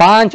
5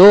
2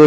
2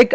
1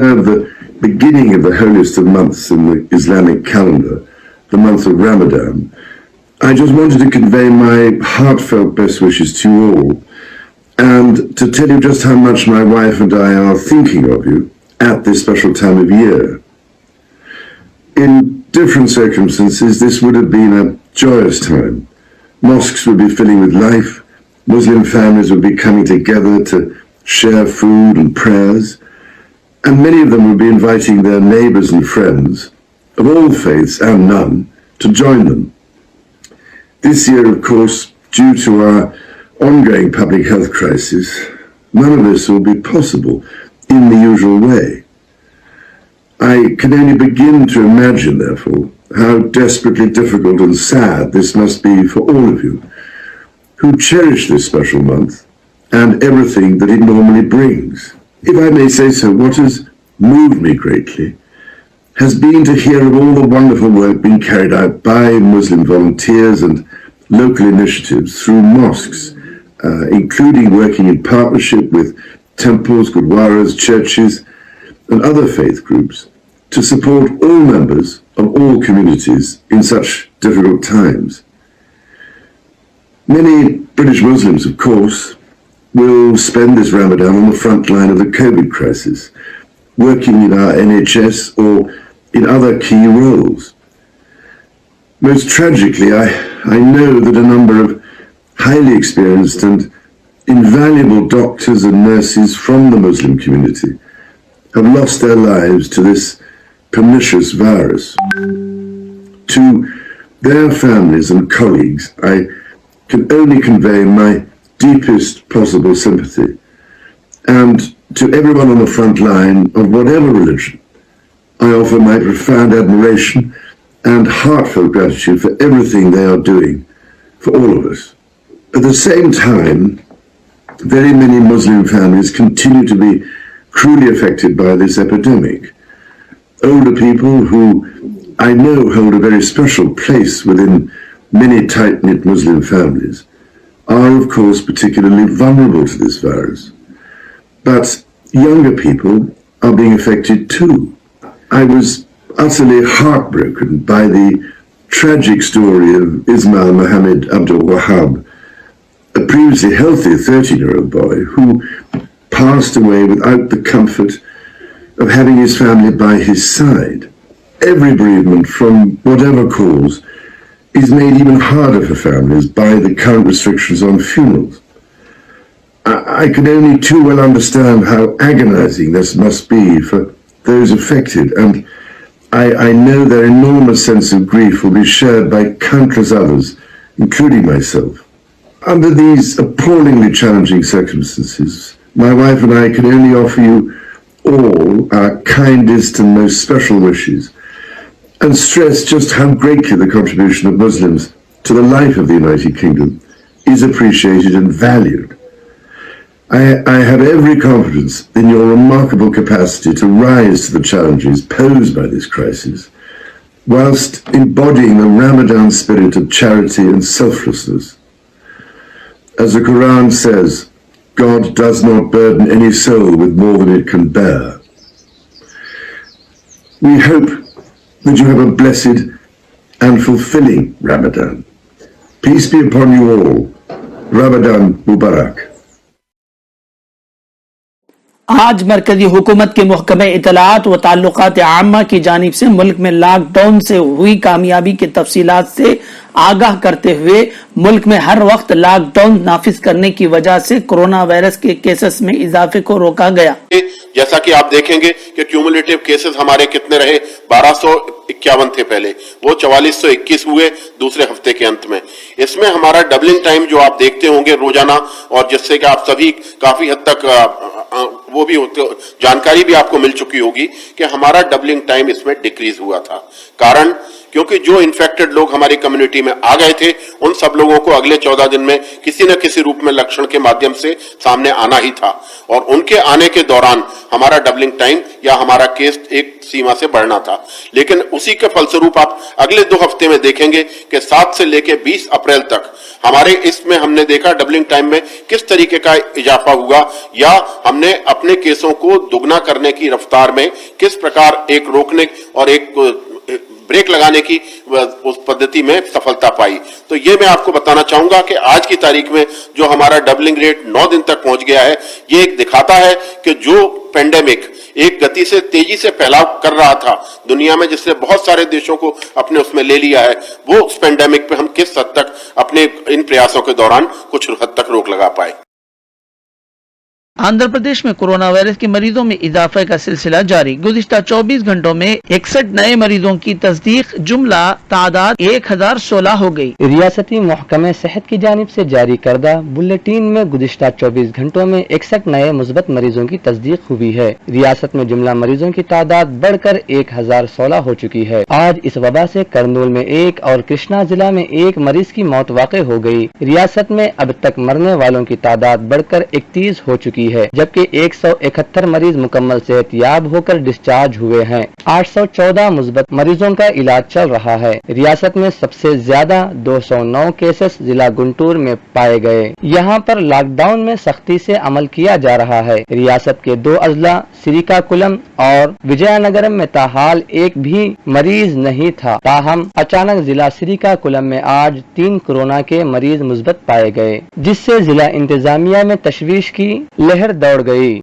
The beginning of the holiest of months in the Islamic calendar, the month of Ramadan, I just wanted to convey my heartfelt best wishes to you all and to tell you just how much my wife and I are thinking of you at this special time of year. In different circumstances, this would have been a joyous time. Mosques would be filling with life, Muslim families would be coming together to share food and prayers, and many of them would be inviting their neighbors and friends of all faiths and none to join them. This year, of course, due to our ongoing public health crisis, none of this will be possible in the usual way. I can only begin to imagine, therefore, how desperately difficult and sad this must be for all of you who cherish this special month and everything that it normally brings. If I may say so, what has moved me greatly has been to hear of all the wonderful work being carried out by Muslim volunteers and local initiatives through mosques, including working in partnership with temples, gurdwaras, churches, and other faith groups to support all members of all communities in such difficult times. Many British Muslims, of course, will spend this Ramadan on the front line of the COVID crisis, working in our NHS or in other key roles. Most tragically, I know that a number of highly experienced and invaluable doctors and nurses from the Muslim community have lost their lives to this pernicious virus. To their families and colleagues, I can only convey my deepest possible sympathy. And to everyone on the front line of whatever religion, I offer my profound admiration and heartfelt gratitude for everything they are doing for all of us. At the same time, very many Muslim families continue to be cruelly affected by this epidemic. Older people who I know hold a very special place within many tight-knit Muslim families are, of course, particularly vulnerable to this virus. But younger people are being affected too. I was utterly heartbroken by the tragic story of Ismail Mohammed Abdul Wahab, a previously healthy 13-year-old boy who passed away without the comfort of having his family by his side. Every bereavement from whatever cause is made even harder for families by the current restrictions on funerals. I can only too well understand how agonizing this must be for those affected, and I know their enormous sense of grief will be shared by countless others, including myself. Under these appallingly challenging circumstances, my wife and I can only offer you all our kindest and most special wishes and stress just how greatly the contribution of Muslims to the life of the United Kingdom is appreciated and valued. I have every confidence in your remarkable capacity to rise to the challenges posed by this crisis. whilst embodying the Ramadan spirit of charity and selflessness. As the Quran says, God does not burden any soul with more than it can bear. We hope that you have a blessed and fulfilling Ramadan. Peace be upon you all. Ramadan Mubarak. آج مرکزی حکومت کے محکمہ اطلاعات و تعلقات عامہ کی جانب سے ملک میں لاک ڈاؤن سے ہوئی کامیابی کی تفصیلات سے آگاہ کرتے ہوئے ملک میں ہر وقت لاک ڈاؤن نافذ کرنے کی وجہ سے کرونا وائرس کے کیسز میں اضافے کو روکا گیا. جیسا کہ آپ دیکھیں گے کہ کیومولیٹیو کیسز ہمارے کتنے رہے، 1251 تھے پہلے، وہ 4421 ہوئے دوسرے ہفتے کے انت میں. اس میں ہمارا ڈبلنگ ٹائم جو آپ دیکھتے ہوں گے روزانہ، اور جس سے کہ آپ سبھی کافی حد تک وہ بھی جانکاری بھی آپ کو مل چکی ہوگی کہ ہمارا ڈبلنگ ٹائم اس میں ڈیکریز ہوا تھا. کارن کیونکہ جو انفیکٹڈ لوگ ہماری کمیونٹی میں آ گئے تھے ان سب لوگوں کو اگلے 14 دن میں کسی نہ کسی روپ میں لکشن کے مادھیم سے سامنے آنا ہی تھا، اور ان کے آنے کے دوران ہمارا ڈبلنگ ٹائم یا ہمارا کیس ایک سیما سے بڑھنا تھا. لیکن اسی کے فلسروپ آپ اگلے 2 ہفتے میں دیکھیں گے کہ 7 سے لے کے 20 اپریل تک ہمارے اس میں ہم نے دیکھا ڈبلنگ ٹائم میں کس طریقے کا اضافہ ہوا، یا ہم نے اپنے کیسوں کو دگنا کرنے کی رفتار میں کس پرکار ایک روکنے اور ایک بریک لگانے کی اس پدھتی میں سفلتا پائی. تو یہ میں آپ کو بتانا چاہوں گا کہ آج کی تاریخ میں جو ہمارا ڈبلنگ ریٹ 9 دن تک پہنچ گیا ہے، یہ ایک دکھاتا ہے کہ جو پینڈیمک ایک گتی سے تیزی سے پھیلاؤ کر رہا تھا دنیا میں، جس نے بہت سارے دیشوں کو اپنے اس میں لے لیا ہے، وہ اس پینڈیمک پہ ہم کس حد تک اپنے ان پریاسوں کے دوران کچھ حد تک روک لگا پائے. آندھرا پردیش میں کورونا وائرس کے مریضوں میں اضافے کا سلسلہ جاری. گزشتہ 24 گھنٹوں میں 61 نئے مریضوں کی تصدیق، جملہ تعداد 1016 ہو گئی. ریاستی محکمہ صحت کی جانب سے جاری کردہ بلیٹن میں گزشتہ 24 گھنٹوں میں 61 نئے مثبت مریضوں کی تصدیق ہوئی ہے. ریاست میں جملہ مریضوں کی تعداد بڑھ کر 1016 ہو چکی ہے. آج اس وبا سے کرنول میں 1 اور کرشنا ضلع میں 1 مریض کی موت واقع ہو گئی. ریاست میں اب تک مرنے والوں کی تعداد بڑھ کر 31 ہو چکی ہے، جبکہ 171 مریض مکمل صحت یاب ہو کر ڈسچارج ہوئے ہیں. 814 مثبت مریضوں کا علاج چل رہا ہے. ریاست میں سب سے زیادہ 209 کیسز ضلع گنٹور میں پائے گئے. یہاں پر لاک ڈاؤن میں سختی سے عمل کیا جا رہا ہے. ریاست کے 2 اضلاع سریکا کولم اور وجے نگرم میں تاحال ایک بھی مریض نہیں تھا. تاہم اچانک ضلع سریکا کولم میں آج 3 کورونا کے مریض مثبت پائے گئے، جس سے ضلع انتظامیہ میں تشویش کی لہر دوڑ گئی.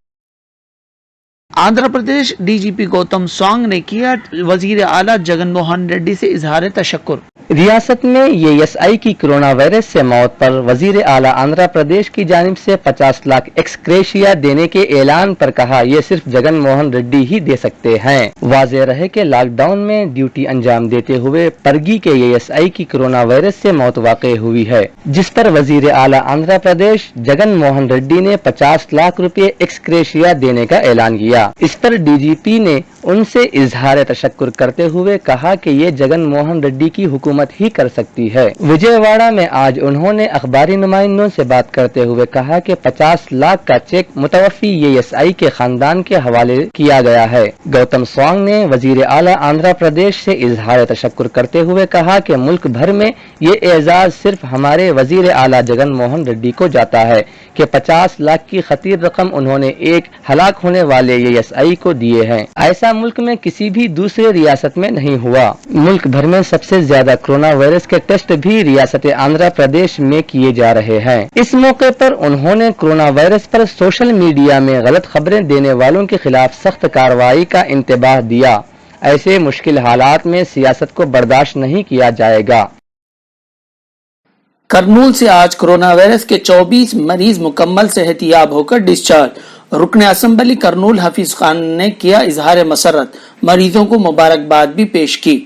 آندھرا پردیش ڈی جی پی گوتم سوانگ نے کیا وزیر اعلیٰ جگن موہن ریڈی سے اظہار تشکر. ریاست میں ASI کی کرونا وائرس سے موت پر وزیر اعلیٰ آندھرا پردیش کی جانب سے 50 لاکھ ایکسکریشیا دینے کے اعلان پر کہا یہ صرف جگن موہن ریڈی ہی دے سکتے ہیں. واضح رہے کہ لاک ڈاؤن میں ڈیوٹی انجام دیتے ہوئے پرگی کے ASI کی کرونا وائرس سے موت واقع ہوئی ہے، جس پر وزیر اعلیٰ آندھرا پردیش جگن موہن ریڈی نے 50 لاکھ روپے ایکسکریشیا دینے کا اعلان کیا. اس پر ڈی جی پی نے ان سے اظہار تشکر کرتے ہوئے کہا کہ یہ جگن موہن ریڈی کی حکومت ہی کر سکتی ہے. وجے واڑہ میں آج انہوں نے اخباری نمائندوں سے بات کرتے ہوئے کہا کہ 50 لاکھ کا چیک متوفی ASI کے خاندان کے حوالے کیا گیا ہے. گوتم سوانگ نے وزیر اعلیٰ آندھرا پردیش سے اظہار تشکر کرتے ہوئے کہا کہ ملک بھر میں یہ اعزاز صرف ہمارے وزیر اعلیٰ جگن موہن ریڈی کو جاتا ہے کہ 50 لاکھ کی خطیر رقم انہوں نے ایک ہلاک ہونے والے ASI کو دیے ہیں. ایسا ملک میں کسی بھی دوسرے ریاست میں نہیں ہوا. ملک بھر میں سب سے زیادہ کرونا وائرس کے ٹیسٹ بھی ریاست آندھرا پردیش میں کیے جا رہے ہیں. اس موقع پر انہوں نے کرونا وائرس پر سوشل میڈیا میں غلط خبریں دینے والوں کے خلاف سخت کارروائی کا انتباہ دیا. ایسے مشکل حالات میں سیاست کو برداشت نہیں کیا جائے گا. کرنول سے آج کرونا وائرس کے 24 مریض مکمل صحت یاب ہو کر ڈسچارج. رکن اسمبلی کرنول حفیظ خان نے کیا اظہار مسرت، مریضوں کو مبارکباد بھی پیش کی.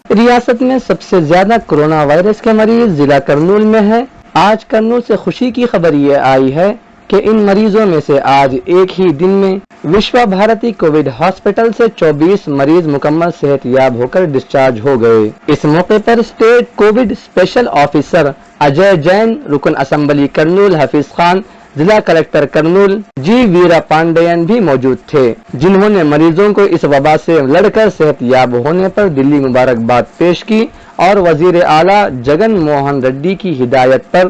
ریاست میں سب سے زیادہ کرونا وائرس کے مریض ضلع کرنول میں ہیں. آج کرنول سے خوشی کی خبر یہ آئی ہے کہ ان مریضوں میں سے آج ایک ہی دن میں وشوا بھارتی کووڈ ہاسپٹل سے 24 مریض مکمل صحت یاب ہو کر ڈسچارج ہو گئے. اس موقع پر اسٹیٹ کووڈ اسپیشل آفیسر اجے جین، رکن اسمبلی کرنول حفیظ خان، ضلع کلکٹر کرنول جی ویرا پانڈین بھی موجود تھے، جنہوں نے مریضوں کو اس وبا سے لڑ کر صحت یاب ہونے پر دلی مبارکباد پیش کی اور وزیر اعلیٰ جگن موہن ریڈی کی ہدایت پر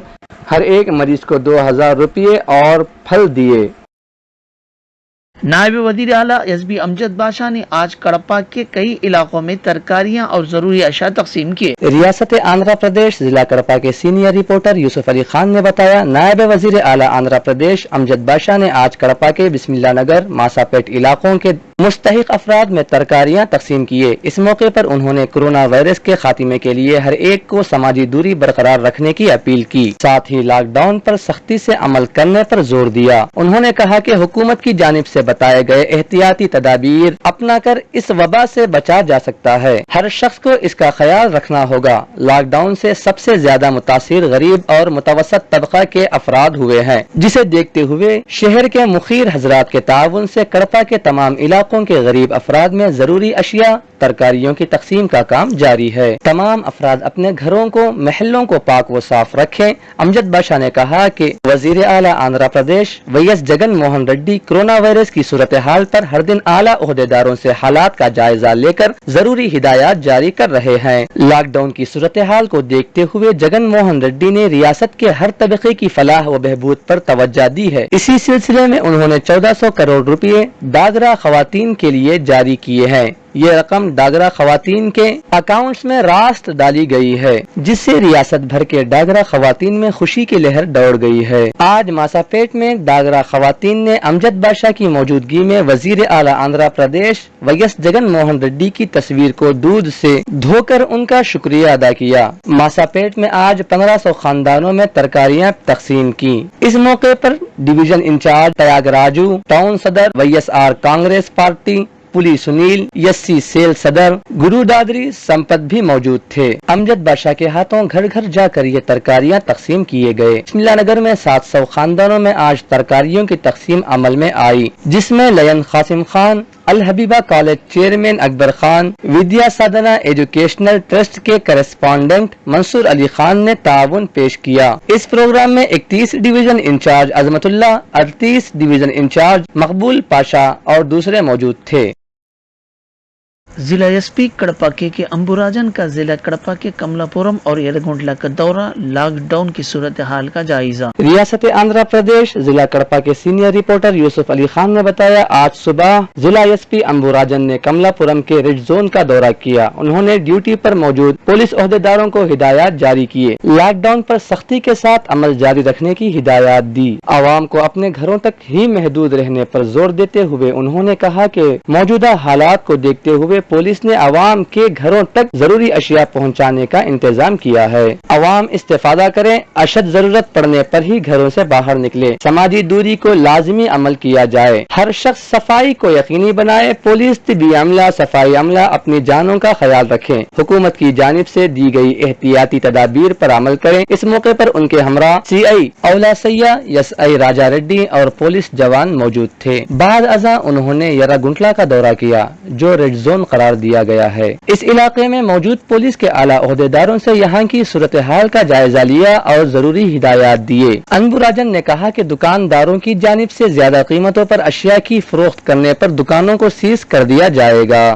ہر ایک مریض کو 2000 روپے اور پھل دیے۔ نائب وزیر اعلیٰ ایس بی امجد بادشاہ نے آج کڑپا کے کئی علاقوں میں ترکاریاں اور ضروری اشیاء تقسیم کیے۔ ریاست آندھرا پردیش ضلع کڑپا کے سینئر رپورٹر یوسف علی خان نے بتایا، نائب وزیر اعلیٰ آندھرا پردیش امجد بادشاہ نے آج کڑپا کے بسم اللہ نگر، ماسا پیٹ علاقوں کے مستحق افراد میں ترکاریاں تقسیم کیے۔ اس موقع پر انہوں نے کورونا وائرس کے خاتمے کے لیے ہر ایک کو سماجی دوری برقرار رکھنے کی اپیل کی، ساتھ ہی لاک ڈاؤن پر سختی سے عمل کرنے پر زور دیا۔ انہوں نے کہا کہ حکومت کی جانب سے بتائے گئے احتیاطی تدابیر اپنا کر اس وبا سے بچا جا سکتا ہے، ہر شخص کو اس کا خیال رکھنا ہوگا۔ لاک ڈاؤن سے سب سے زیادہ متاثر غریب اور متوسط طبقہ کے افراد ہوئے ہیں، جسے دیکھتے ہوئے شہر کے مخیر حضرات کے تعاون سے کڑپا کے تمام علاقوں کے غریب افراد میں ضروری اشیاء ترکاریوں کی تقسیم کا کام جاری ہے۔ تمام افراد اپنے گھروں کو، محلوں کو پاک و صاف رکھیں۔ امجد بادشاہ نے کہا کہ وزیر اعلیٰ آندھرا پردیش ویس جگن موہن ریڈی کورونا وائرس کی صورتحال پر ہر دن اعلیٰ عہدیداروں سے حالات کا جائزہ لے کر ضروری ہدایات جاری کر رہے ہیں۔ لاک ڈاؤن کی صورتحال کو دیکھتے ہوئے جگن موہن ریڈی نے ریاست کے ہر طبقے کی فلاح و بہبود پر توجہ دی ہے۔ اسی سلسلے میں انہوں نے 1400 کروڑ روپے ڈاگرا خواتین کے لیے جاری کیے ہیں۔ یہ رقم ڈاگرا خواتین کے اکاؤنٹس میں راست ڈالی گئی ہے، جس سے ریاست بھر کے ڈاگرا خواتین میں خوشی کی لہر دوڑ گئی ہے۔ آج ماسا پیٹ میں ڈاگرا خواتین نے امجد بادشاہ کی موجودگی میں وزیر اعلیٰ آندھرا پردیش ویس جگن موہن ریڈی کی تصویر کو دودھ سے دھو کر ان کا شکریہ ادا کیا۔ ماسا پیٹ میں آج 1500 خاندانوں میں ترکاریاں تقسیم کی۔ اس موقع پر division incharge Tyag Raju, town صدر YSR Congress party Poli Sunil, SC cell صدر گرو دادری سمپت بھی موجود تھے۔ امجد بادشاہ کے ہاتھوں گھر گھر جا کر یہ ترکاریاں تقسیم کیے گئے۔ بسم اللہ نگر میں 700 خاندانوں میں آج ترکاریوں کی تقسیم عمل میں آئی، جس میں لین قاسم خان، الحبیبہ کالج چیئرمین اکبر خان، ودیا سادنا ایجوکیشنل ٹرسٹ کے کرسپونڈنٹ منصور علی خان نے تعاون پیش کیا۔ اس پروگرام میں 31 ڈویژن انچارج عظمت اللہ، 38 ڈویژن انچارج مقبول پاشا اور دوسرے موجود تھے۔ ضلع ایس پی کڑپا کے امبوراجن کا ضلع کڑپا کے کملا پورم اور یرگونڈلا کا دورہ، لاک ڈاؤن کی صورتحال کا جائزہ۔ ریاست آندھرا پردیش ضلع کڑپا کے سینئر رپورٹر یوسف علی خان نے بتایا، آج صبح ضلع ایس پی امبوراجن نے کملا پورم کے ریڈ زون کا دورہ کیا۔ انہوں نے ڈیوٹی پر موجود پولیس عہدیداروں کو ہدایات جاری کیے، لاک ڈاؤن پر سختی کے ساتھ عمل جاری رکھنے کی ہدایات دی۔ عوام کو اپنے گھروں تک ہی محدود رہنے پر زور دیتے ہوئے انہوں نے کہا کہ موجودہ حالات کو دیکھتے ہوئے پولیس نے عوام کے گھروں تک ضروری اشیاء پہنچانے کا انتظام کیا ہے۔ عوام استفادہ کریں، اشد ضرورت پڑنے پر ہی گھروں سے باہر نکلے، سماجی دوری کو لازمی عمل کیا جائے، ہر شخص صفائی کو یقینی بنائے، پولیس، طبی عملہ، صفائی عملہ اپنی جانوں کا خیال رکھیں، حکومت کی جانب سے دی گئی احتیاطی تدابیر پر عمل کریں۔ اس موقع پر ان کے ہمراہ سی آئی اولا سیہ، ایس آئی راجا ریڈی اور پولیس جوان موجود تھے۔ بعد ازاں انہوں نے یرگونڈلا کا دورہ کیا، جو ریڈ زون قرار دیا گیا ہے۔ اس علاقے میں موجود پولیس کے اعلیٰ عہدیداروں سے یہاں کی صورتحال کا جائزہ لیا اور ضروری ہدایات دیے۔ انبوراجن نے کہا کہ دکانداروں کی جانب سے زیادہ قیمتوں پر اشیاء کی فروخت کرنے پر دکانوں کو سیز کر دیا جائے گا۔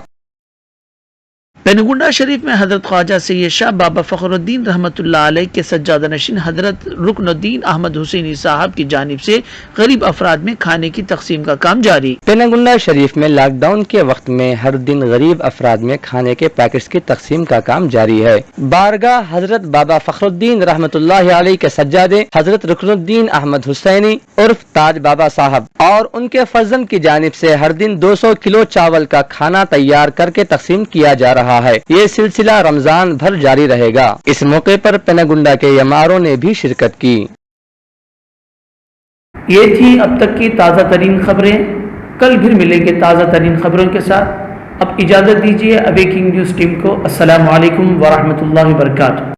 پینگونڈا شریف میں حضرت خواجہ سید شاہ بابا فخر الدین رحمۃ اللہ علیہ کے سجادہ نشین حضرت رکن الدین احمد حسینی صاحب کی جانب سے غریب افراد میں کھانے کی تقسیم کا کام جاری۔ پینگونڈا شریف میں لاک ڈاؤن کے وقت میں ہر دن غریب افراد میں کھانے کے پیکٹس کی تقسیم کا کام جاری ہے۔ بارگاہ حضرت بابا فخر الدین رحمۃ اللہ علیہ کے سجادے حضرت رکن الدین احمد حسینی عرف تاج بابا صاحب اور ان کے فرزند کی جانب سے ہر دن 200 کلو چاول کا کھانا تیار کر کے تقسیم کیا جا رہا ہے۔ یہ سلسلہ رمضان بھر جاری رہے گا۔ اس موقع پر پینگونڈا کے یماروں نے بھی شرکت کی۔ یہ تھی اب تک کی تازہ ترین خبریں، کل پھر ملیں گے تازہ ترین خبروں کے ساتھ۔ اب اجازت دیجیے اویکنگ نیوز ٹیم کو۔ السلام علیکم ورحمۃ اللہ وبرکاتہ۔